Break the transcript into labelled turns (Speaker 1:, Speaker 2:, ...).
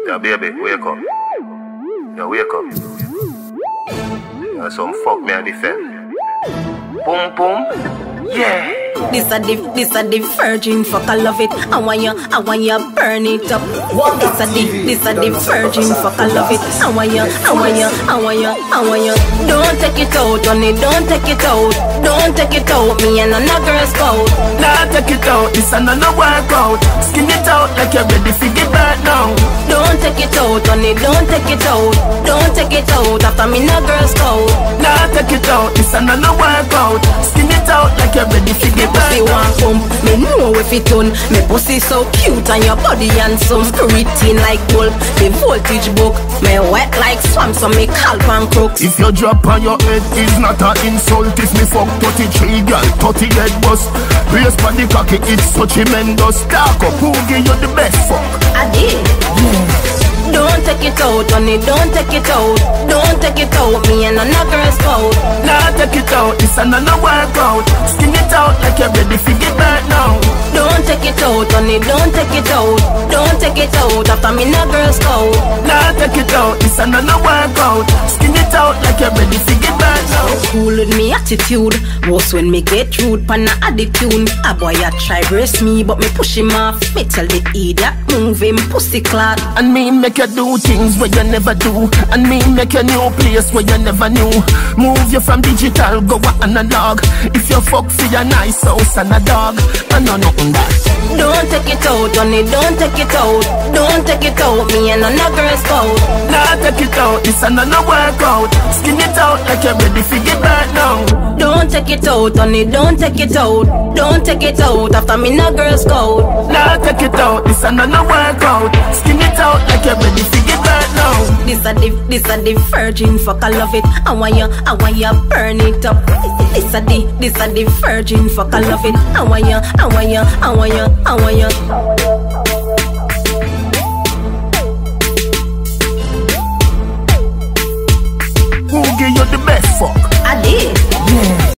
Speaker 1: Yeah, baby, wake up. Yeah, wake up. Yeah, some fuck me and defend. Boom, boom. Yeah.
Speaker 2: This a the virgin fuck, I love it. I want you burn it up. This a the virgin fuck, I love it. I want you. Don't take it out, honey, don't take it out. Don't take it out, me and another girl's out.
Speaker 3: Nah, take it out, this another workout. Skin it out like you're ready to get back now.
Speaker 2: Don't take it out, honey, don't take it out. Don't take it out after me no girl's out.
Speaker 3: Nah, take it out, this another workout. Skin it out like you're ready to get back
Speaker 2: now. Want pump, me know if it done. Me pussy so cute and your body handsome. Pretty like gold, the voltage book. Me wet like swamp, so me calp and crooks.
Speaker 3: If you drop on your head, it's not an insult. If me fuck 33 girl, 30 head bust. Race for the cocky, it's so tremendous. Dark up, who give you the best fuck?
Speaker 2: I did. Yeah. Don't take it out, honey, don't take it out. Don't take it out, me and another girl's out.
Speaker 3: Nah, take it out, it's another workout. Skin it out like you're ready to get back now.
Speaker 2: Don't take it out, honey, don't take it out. Don't take it out after me no girl's out.
Speaker 3: Nah, take it out, it's another workout. Skin it out like you're ready to get back now.
Speaker 2: Cool with me attitude, worse when me get rude pan a attitude. A boy a try brace me, but me push him off. Me tell the idiot move him pussy clot.
Speaker 3: And me make you do things where you never do. And me make a new place where you never knew. Move you from digital, go analog. If you fuck for your nice house and a dog, I know nothing that.
Speaker 2: Don't take it out, honey, don't take it out. Don't take it out, me and another girl's out.
Speaker 3: Nah, take it out, it's another workout. Skin it out like you're ready to get back now.
Speaker 2: Don't take it out, honey, don't take it out. Don't take it out after me no girl's out.
Speaker 3: Nah, take it out, it's another workout. Skin it out like you're ready to get back now.
Speaker 2: This a the virgin fuck, I love it. I want you burn it up. This a the virgin fuck, I love it. I want you.